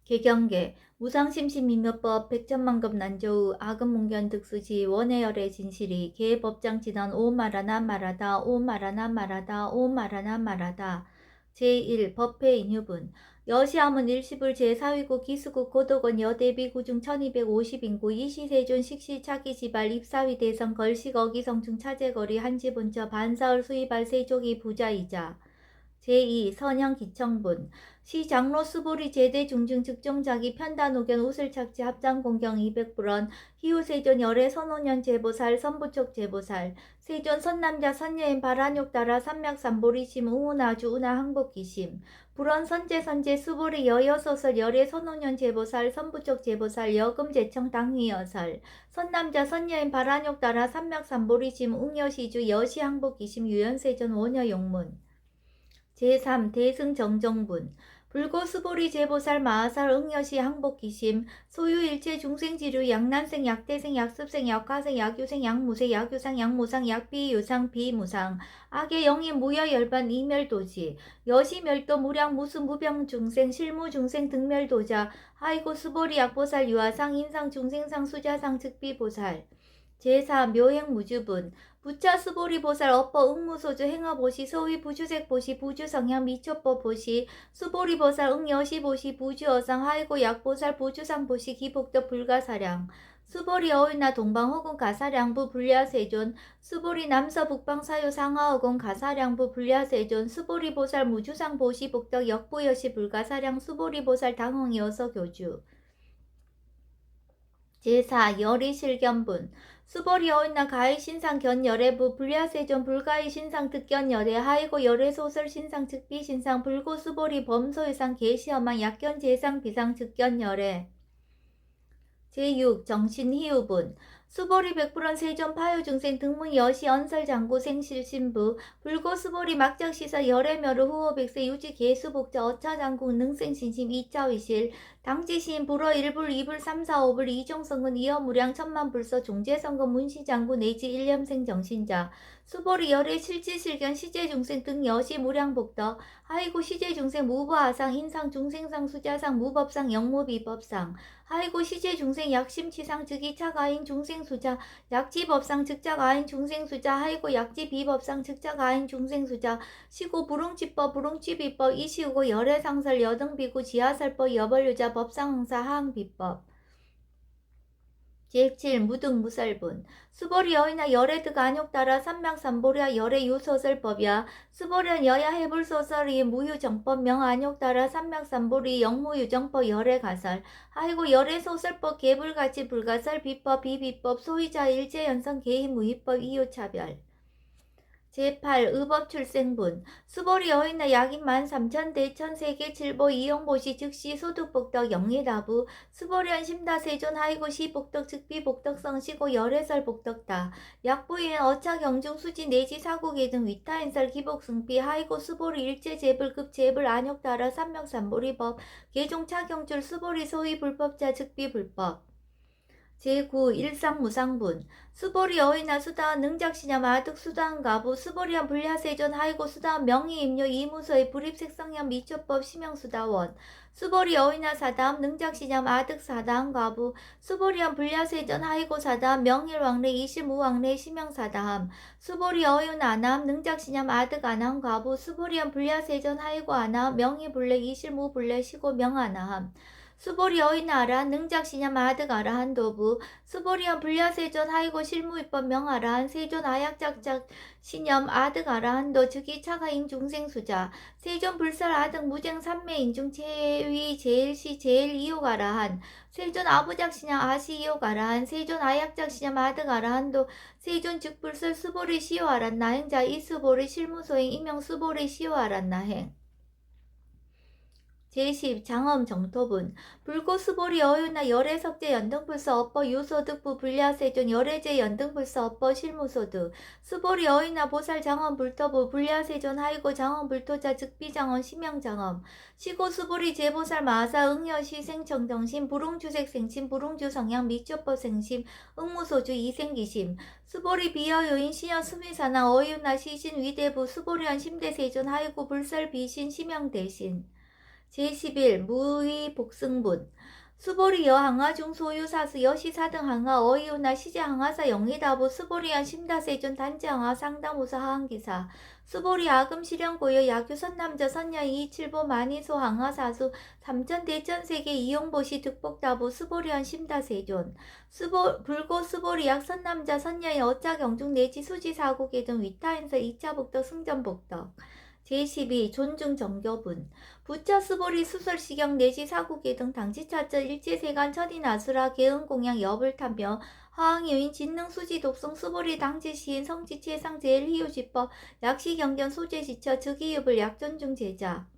개경계 무상심신미묘법 백천만급 난조우 아금문견 득수지 원해열의 진실이 개법장 진언 오말하나 말하다 오말하나 말하다 오말하나 말하다 제1 법회 인유분 여시함은 일시불 제4위국 기수국 고도건 여대비 구중 1250인구 이시세존 식시차기지발 입사위 대성 걸식 어기성중 차제거리 한지분처 반사을 수입할 세족이 부자이자 제2 선형기청분 시장로 수보리 제대 중증 측정자기 편단오견 우슬착지 합장공경 200불원 희우세존 열애 선오년 제보살 선부촉 제보살 세존 선남자 선여인 발한욕 따라 삼맥삼보리심 웅우나주 우나 항복기심 불원 선제 수보리 여여소설 열애 선오년 제보살 선부촉 제보살 여금제청 당휘여설 선남자 선여인 발한욕 따라 삼맥삼보리심 웅여시주 여시 항복기심 유연세존 원여용문 제3 대승정정분 불고수보리 제보살 마하살 응여시 항복기심 소유일체 중생지류 양난생 약대생 약습생 약화생 약유생 약무생 약유상 약모상 약비유상 비무상 악의 영이 무여열반 이멸도지 여시멸도 무량 무수 무병중생 실무중생 등멸도자 하이고 수보리 약보살 유아상 인상 중생상 수자상 즉비보살 제4 묘행무주분 부차 수보리보살 업버 응무소주 행어보시 소위 부주색보시 부주성향 미초법보시 수보리보살 응여시보시 부주어상 하이고 약보살 부주상보시 기복덕 불가사량 수보리 어휘나 동방허군 가사량부 불야세존 수보리 남서 북방사유 상하허군 가사량부 불야세존 수보리보살 무주상보시 복덕 역부여시 불가사량 수보리보살 당흥여서 교주 제4 열의실견분 수보리 어인나 가의신상 견열애부 불야세존 불가의신상 득견열애 하이고 열애소설 신상 즉비신상 불고수보리 범소의상 계시험한 약견제상 비상 즉견열애 제6 정신희우분 수보리 백불원 세존 파유중생 등문 여시 언설장구 생실신부 불고수보리 막작시사 열애멸우 후호백세 유지 개수복자 어차장국 능생신심 이자위실 당지시인 불어 1불 2불 3 4 5불 이종성근 이어무량 천만불서 종제성근 문시장구 내지 일념생 정신자 수보리 열애 실지실견 시제중생 등 여시 무량복덕 하이고 시제중생 무부하상 인상중생상 수자상 무법상 영무비법상 하이고 시제중생 약심치상 즉이차가인 중생수자 약지법상 즉자가인 중생수자 하이고 약지비법상 즉자가인 중생수자 시고 불응치법 불응치비법 이시우고 열애상설 여등비구 지하설법 여벌유자 법상응사 하항비법 제7 무등무설분 수보리 여이나 열애득 안욕 따라 삼맥삼보랴 열애 유소설법이야 수보련 여야 해불소설이 무유정법 명안욕 따라 삼맥삼보리 영무유정법 열애 가설 하이고 열애 소설법 개불가치 불가설 비법 비비법 소위자 일제연성 개인무위법 이유차별 제8 의법출생분 수보리 여인나 약인 13,000대천 세계 칠보 이용보시 즉시 소득복덕 영리다부 수보련 심다세존 하이고 시복덕 즉비복덕 성시고 열애설 복덕다 약부인 어차경중 수지 내지 사고계 등 위타인설 기복승비 하이고 수보리 일제재불급 재불 안욕따라 삼명삼보리법 개종차경줄 수보리 소위 불법자 즉비불법 제9 일상무상분 수보리 어이나 수다한 능작시념 아득 수다한 가부 수보리한 불야세존 하이고 수다한 명의임료 이무서의 불입색성형 미초법 심형수다원 수보리 어이나 사다함 능작시념 아득 사다한 가부 수보리한 불야세존 하이고 사다함 명일왕래 이실무왕래 심형사다함 수보리 어이나 아나함 능작시념 아득 아나함 가부 수보리한 불야세존 하이고 아나함 명의불래 이실무불래 시고 명아나함 수보리 어이나라 능작시념 아득 아라한 도부 수보리한 불야세존 하이고 실무입법 명아라한 세존 아약작작 시념 아득 아라한도 즉이 차가인 중생수자 세존 불설 아득 무쟁 삼매인중 제위 제일시 제일이욕 아라한 세존 아부작시념 아시이욕 아라한 세존 아약작시념 아득 아라한도 세존 즉불설 수보리 시효 아란나행자 이수보리 실무소행 이명 수보리 시효 아란나행 제10 장엄 정토분 불고수보리 어유나 열애석제 연등불서 업버 유소득부 불야세존 열애제 연등불서 업버 실무소득 수보리 어유나 보살 장엄 불토부 불야세존 하이고 장엄 불토자 즉비장엄 심형장엄 시고수보리 제보살 마사 응여시 생청정심 불웅주색 생심 불웅주 성향 미초법 생심 응무소주 이생기심 수보리 비여요인 신여 수미사나 어유나 시신 위대부 수보리한 심대세존 하이고 불설 비신 심형대신 제11 무의 복승분 수보리 여항하 중소유 사수 여시사등 항하 어이유나 시제 항하사 영리다부 수보리한 심다세존 단지항하 상담우사 하항기사 수보리 아금 실현고여 야규 선남자 선녀이 칠보 만이소 항하 사수 삼천 대천세계 이용보시 득복다부 수보리한 심다세존 불고 수보리 약 선남자 선녀의 어짜 경중 내지 수지 사국의 등 위타인서 2차 복덕 승전복덕 제12 존중 정교분 부처 수보리 수설시경 내지 사국계 등 당지차절 일제세간 천인아수라 개은공양 엽을 타며 하항여인 진능수지 독성 수보리 당지시인 성지체상 제일희유지법 약시경견 소재지처 즉이유불 약존중 제자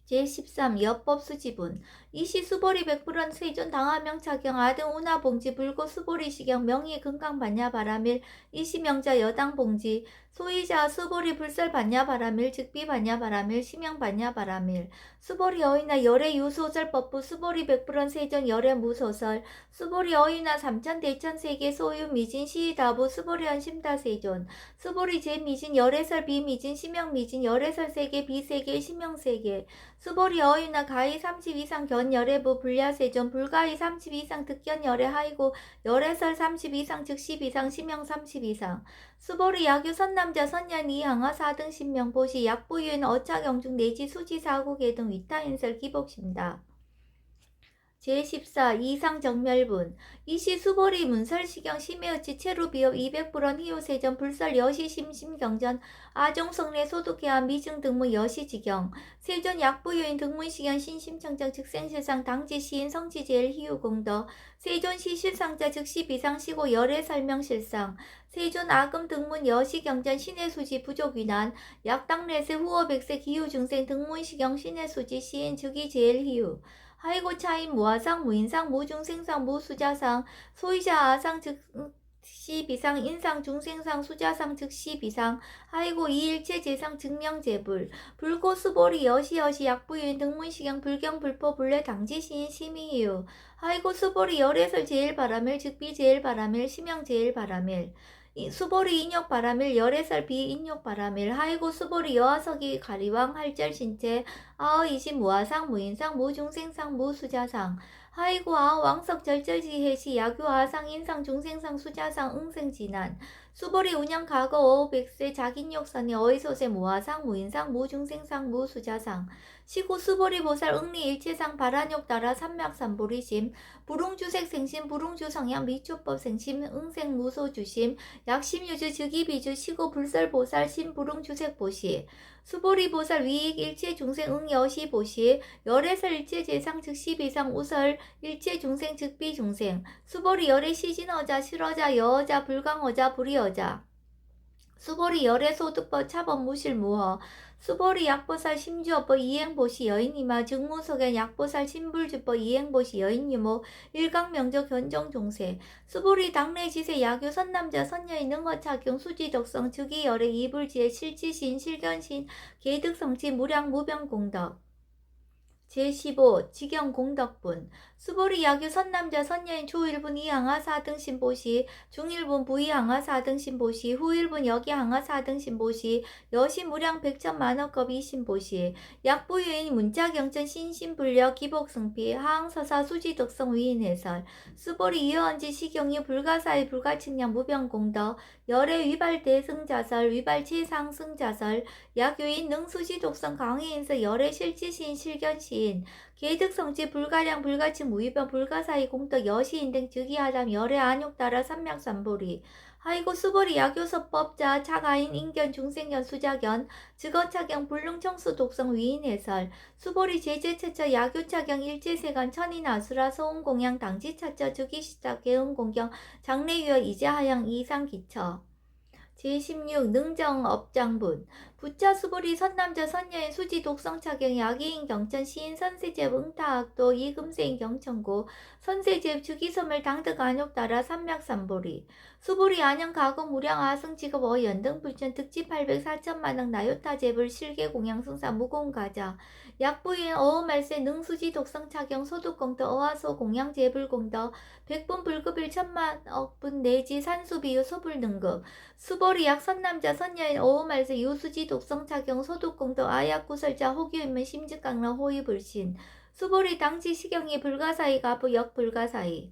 제13 여법수지분 이시 수보리 100% 세존 당하명 차경 아등 운하봉지 불고 수보리 시경 명의 금강 반야 바라밀 이시명자 여당 봉지 소이자 수보리 불설 반야 바라밀 즉비 반야 바라밀 시명 반야 바라밀 수보리 어이나 열애 유소설법부 수보리 100% 세존 열애 무소설 수보리 어이나 삼천 대천 세계 소유 미진 시다부 수보리 한심다 세존 수보리 제미진 열애설 비미진 시명 미진 열애설 세계 비세계 시명 세계 수보리 어이나 가히 30 이상 견열애부 불야세존 불가히 30 이상 득견열애 하이고 열애설 30 이상 즉 10 이상 시명 30 이상 수보리 야규 선남자 선년이 항하 4등 신명보시 약부유인 어차경중 내지 수지사국의 등 위타인설 기복심다. 제14 이상정멸분 이시 수보리 문설시경 심해어치 체루비업 200불원 희요세전 불설 여시심심경전 아종성례 소득해한 미증 등문 여시지경 세전 약부유인 등문시경 신심청정 즉생실상 당지시인 성지제일 희유공덕 세존시 실상자 즉시 비상시고 열애설명실상 세존 아금 등문 여시경전 신해수지 부족위난 약당례세 후어백세 기후중생 등문시경 신해수지 시인 즉이 제일 희유 하이고 차임 무아상 무인상 무중생상 무수자상 소이자 아상 즉시 비상 인상 중생상 수자상 즉시 비상 하이고 이일체 제상 증명제불 불고 수보리 여시 약부유인 등문시경 불경 불포 불례 당지시인 심의유 하이고 수보리 열애설 제일 바라밀 즉비 제일 바라밀 시명 제일 바라밀 수보리 인욕 바라밀 열애설 비인욕 바라밀 하이고 수보리 여하석이 가리왕 할절신체 아의이시 무아상 무인상 무중생상 무수자상 하이고 왕석 절절지해시 야규 아상 인상 중생상 수자상 응생진한 수보리 운영 과거 어백세 자긴욕선이 어이소세 무아상 무인상 무중생상 무수자상 시고 수보리 보살 응리 일체상 바란욕 따라 삼맥삼보리심 불웅주색 생심 불웅주 성향 미초법 생심 응생 무소주심 약심유주 즉이비주 시고 불설보살 신불웅주색 보시 수보리 보살 위익 일체 중생 응여시 보시 열애설 일체 재상 즉시 비상 우설 일체 중생 즉비 중생 수보리 열애 시진어자 실어자 여어자 불강어자 불이어자 수보리 열애 소득법 차법 무실무허 수보리 약보살 심주어법 이행보시 여인이마 증무석엔 약보살 신불주법 이행보시 여인유모 일강명적 견정종세 수보리 당내지세 야규 선남자 선녀의 능어착용 수지덕성 즉이열애 이불지의 실지신 실견신 계득성치 무량 무병공덕 제15 직영공덕분 수보리 야규 선남자 선녀인 초일분 이항하 4등 신보시 중일분 부이항하 4등 신보시 후일분 여기항하 4등 신보시 여시무량 백천만억급 이신보시 약부유인 문자경천 신신불력 기복승피 하항서사 수지덕성 위인해설 수보리 이어언지 시경유 불가사의 불가측량 무병공덕 열애 위발 대승자설 위발 최상승자설 약유인 능수지독성 강의인서 열애 실지시인 실견시인 계득성지 불가량 불가침 무위변 불가사의 공덕 여시인 등 즉위하담 열애 안욕 따라 삼맥삼보리 하이고 수보리 야교서법자 차가인 인견 중생견 수자견 즉어차경 불능청수 독성 위인해설 수보리 제재체처 야교차경 일제세간 천인아수라 소음공양 당지차처 즉위시자 개음공경 장래유어 이자하양 이상기처 제16 능정업장분 부차 수보리 선남자 선녀인 수지 독성차경 야기인 경천 시인 선세제ብ 응타학도 이금세인 경천고 선세제ብ 주기섬을 당득 안욕 따라 삼맥삼보리 수보리 안영 가공 무량 아승직업 어연등 불천 특지 800 4천만억 나요타제불 실계공양 승사 무공가자 약부인 어음말세 능수지 독성차경 소득공덕 어하소 공양제불공덕 백분 불급일 천만억분 내지 산수비유 소불등급 수보리 약 선남자 선녀인 어음말세 유수지 독성 착용 소득공도 아약구설자 혹유인문 심직강라 호위불신 수보리 당지 시경이 불가사의 가부역 불가사의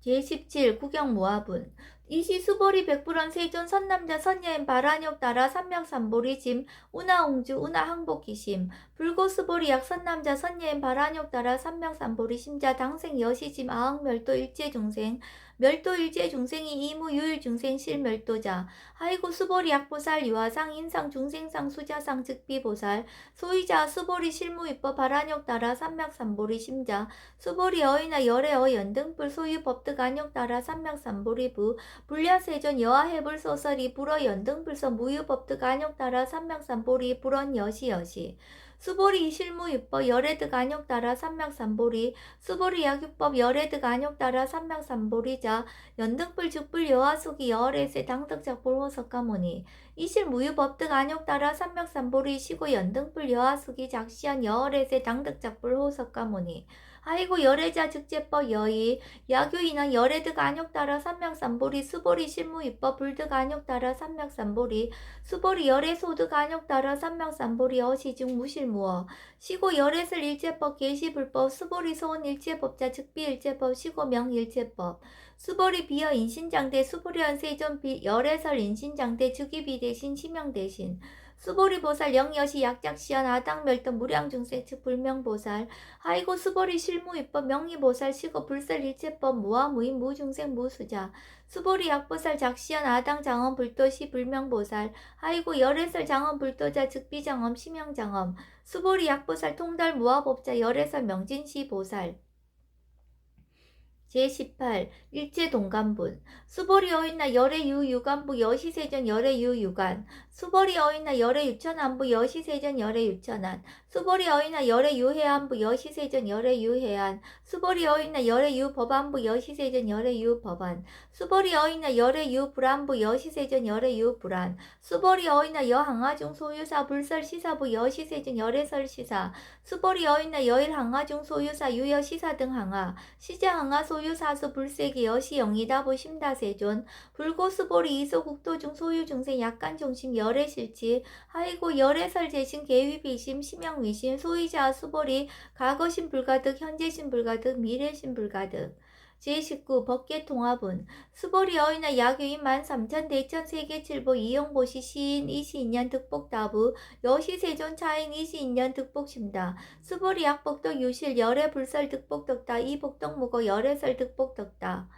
제17 구경모아분 이시수보리 백불원 세존 선남자 선여인 바라욕 따라 삼명삼보리 짐 운하옹주 운하항복기심 불고수보리 약선남자 선여인 바라욕 따라 삼명삼보리 심자 당생 여시짐 아흥멸도 일제중생 멸도 일제중생이 이무 유일중생 실멸도자 하이고 수보리 약보살 유화상 인상 중생상 수자상 즉비보살 소이자 수보리 실무입법 바라욕 따라 삼명삼보리 심자 수보리 어이나 열애어 연등불 소유 법득 안욕 따라 삼명삼보리 부 불야세존 여하해불 소설이 불어 연등불서 무유법득 안욕 따라 삼명삼보리 불언 여시여시 수보리 실무유법 열애득 안욕 따라 삼명삼보리 수보리 약유법 열애득 안욕 따라 삼명삼보리자 연등불 죽불 여하속이 여월에세 당득작불 호석가모니 이실 무유법득 안욕 따라 삼명삼보리 시고 연등불 여하속이 작시한 여월에세 당득작불 호석가모니 아이고 열애자 즉제법 여의 야교인한 열애득 안욕 따라 삼명삼보리 수보리 실무입법 불득 안욕 따라 삼명삼보리 수보리 열애소득 안욕 따라 삼명삼보리 어시중 무실무어 시고 열애설 일제법 계시불법 수보리 소원 일제법자 즉비 일제법 시고명 일제법 수보리 비어 인신장대 수보리한 세존 열애설 인신장대 즉위비 대신 시명 대신 수보리보살 영여시 약작시한 아당멸도 무량중생 즉 불명보살 하이고 수보리 실무입법 명의보살 시고 불설 일체법 무아무인 무중생 무수자 수보리 약보살 작시한 아당 장엄 불도시 불명보살 하이고 열애설 장엄 불도자 즉비장엄 시명장엄 수보리 약보살 통달 무아법자 열애설 명진시 보살 제18 일제동간분 수보리 어인나 열애유 유간부 여시세전 열애유 유간 수보리 어인나 열애유천안부 여시세전 열애유천안 수보리 어인나 열애유해안부 여시세전 열애유해안 수보리 어인나 열애유법안부 여시세전 열애유법안 수보리 어인나 열애유불안부 여시세전 열애유불안 수보리 어인나 여항아중 소유사 불설시사부 여시세전 열애설시사 수보리 어인나 여일항아중 소유사 유여시사 등 항아 시자항아 소유사수 불세기 여시 영이다부 심다세존 불고수보리 이소국도중 소유중생 약간중심 열애실치 하이고 열애설 재신 계위비심 심영위심 소이자 수보리 과거신 불가득 현재신 불가득 미래신 불가득 제19 법계통합은 수보리 어이나 야교인 13,000 대천 세계칠보 이용보시 시인 22년 득복다부 여시세존 차인 22년 득복심다 수보리 약복덕 유실 열애 불설 득복덕다 이복덕무거 열애설 득복덕다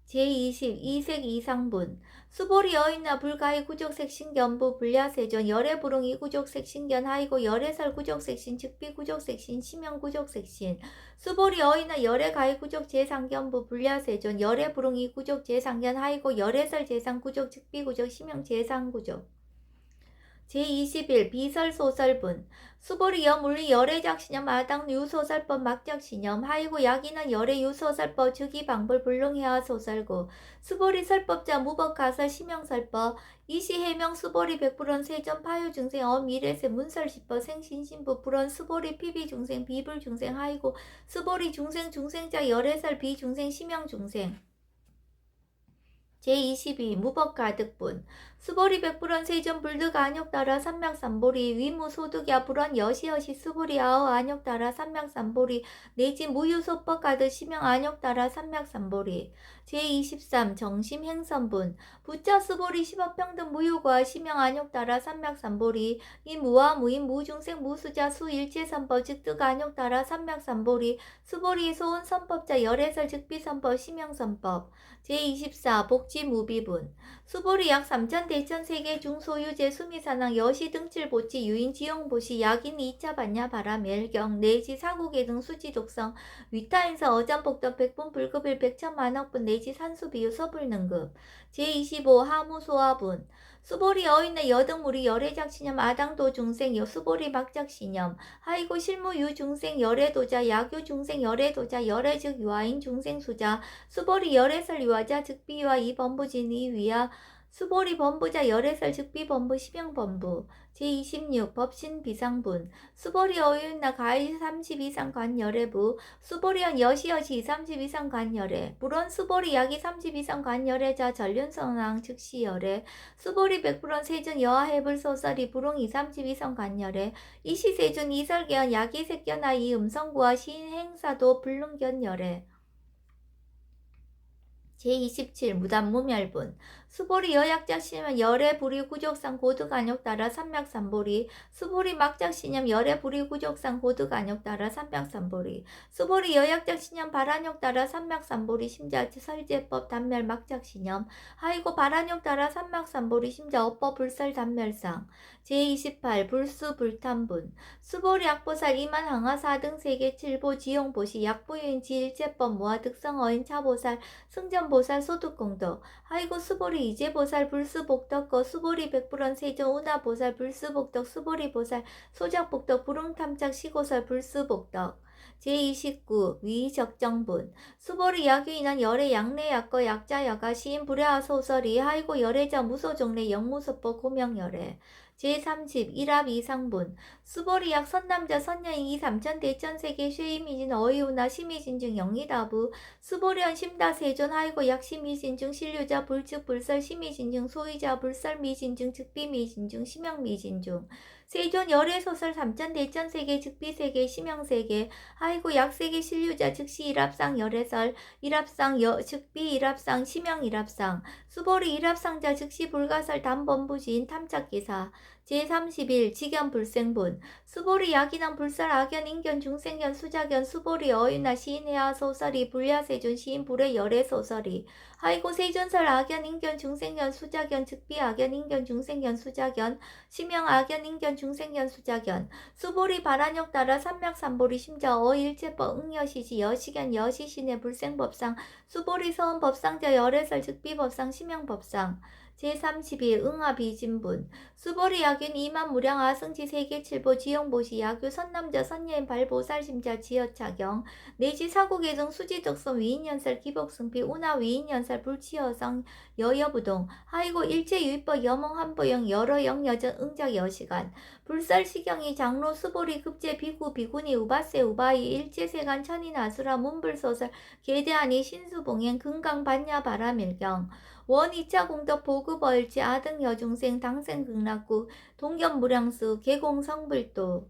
제20 이색 이상분 수보리 어인나 불가의 구족색 신견부 불야세존 열애부릉이 구족색 신견 하이고 열애설 구족색 신 즉비 구족색 신 시명 구족색 신 수보리 어인나 열애가의 구족 제상견부 불야세존 열애부릉이 구족 제상견 하이고 열애설 제상 구족 즉비 구족 시명 제상 구족 제21 비설소설분 수보리 여물리 열애작신념 아당 유소설법 막작신념 하이고 약인한 열애 유소설법 즉위방불 불능해와 소설고 수보리 설법자 무법가설 시명설법 이시해명 수보리 백불원 세전 파유중생 어미래세 문설시법 생신신부 불원 수보리 피비중생 비불중생 하이고 수보리 중생 중생자 열애설 비중생 시명중생 제22 무법가득분 수보리 백불원 세전 불득 안욕 따라 삼명삼보리 위무소득야 불원 여시여시 수보리 아어 안욕 따라 삼명삼보리 내지 무유소법 가득 시명 안욕 따라 삼명삼보리 제23 정심행선분 부자 수보리 십업평등 무유과 시명 안욕 따라 삼명삼보리 이 무와 무인 무중생 무수자 수일체선법 즉득 안욕 따라 삼명삼보리 수보리 소은 선법자 열애설 즉비선법 시명선법 제24 복지무비분 수보리 약 3천 대천 세계 중소유재 수미산항 여시 등칠보치 유인 지용보시 약인 2차 반야 바람 멸경 내지 사국의 등 수지독성 위타인서 어전복덕 백분 불급일 백천만억분 내지 산수비유 서불능급 제25 하무소화분 수보리 어인의 여등무리 열애작신념 아당도 중생 수보리 막작신념 하이고 실무유 중생 열애도자 야교 중생 열애도자 열애즉 유아인 중생 수자 수보리 열애설 유아자 즉비유아 이범부진 이위야 수보리 범부자 열애설 즉비범부 심형범부 제26 법신 비상분 수보리 어윤나 가일 30 이상 간열애부 수보리언 여시여시 30 이상 간열애 불원 수보리 약이 30 이상 간열애자 전륜성왕 즉시열애 수보리 100% 세준 여하해불 소설이 불웅이 30 이상 간열애 이시세준 이설견 약이 색견아 이 음성구와 시인 행사도 불능견열애 제27 무단무멸분 수보리 여약작신념 열애 불이 구족상 고득안욕 따라 삼맥삼보리 수보리 막작신념 열애 불이 구족상 고득안욕 따라 삼맥삼보리 수보리 여약작신념 발안욕 따라 삼맥삼보리 심자 설제법 단멸 막작신념 하이고 발안욕 따라 삼맥삼보리 심자 업법 불설 단멸상 제28 불수 불탄분 수보리 약보살 이만 항하사 등 세계 칠보 지용보시 약부유인 지일제법 모아 득성어인 차보살 승전보살 소득공덕 하이고 수보리 이제보살 불수복덕거 수보리 백불원 세전 운하보살 불수복덕 수보리보살 소작복덕 불응탐착 시고설 불수복덕 제29 위적정분 수보리 약유인한 열의 약내약거 약자야가 시인 불야하 소설이 하이고 열애자 무소종래 영무소법 고명열애 제30 일합 이상분 수보리약 선남자 선녀인 이삼천 대천세계 쉐이미진 어이우나 심의진중 영리다부 수보련 심다세존 하이고 약심미진중 신류자 불측 불설 심의진중 소위자 불설 미진중 즉비미진중 심형미진중 세존 열애소설 삼천 대천세계 즉비세계 심형세계 하이고 약세계 신류자 즉시 일합상 열애설 일합상 즉비 일합상 심형 일합상 수보리 일합상자 즉시 불가설 담범부지인 탐착기사 제31 직연불생분 수보리 약인한 불설 악연 인견 중생견 수자견 수보리 어윤나 시인해야 소설이 불야세존 시인 불의 열애 소설이 하이고 세존설 악연 인견 중생견 수자견 즉비 악연 인견 중생견 수자견 심형 악연 인견 중생견 수자견 수보리 발안욕 따라 삼맥삼보리 심자 어일체법 응여시지 여시견 여시신의 불생법상 수보리 서원법상자 열애설 즉비법상 심형법상 제32 응아비진분 수보리 약윤 이만무량 아승지 세계칠보 지용보시 약유 선남자 선녀인 발보살심자 지여차경 내지 사고계정 수지덕선 위인연설 기복승피 운하 위인연설 불치여성 여여부동 하이고 일체유입법 여몽한보영 여러영 여전 응작 여시간 불설시경이 장로 수보리 급제 비구 비구니 우바세 우바이 일제세간 천인아수라 문불소설 계대하니 신수봉행 금강반야 바라밀경 원 2차 공덕 보급얼지 아등 여중생 당생극락구 동견무량수 계공성불도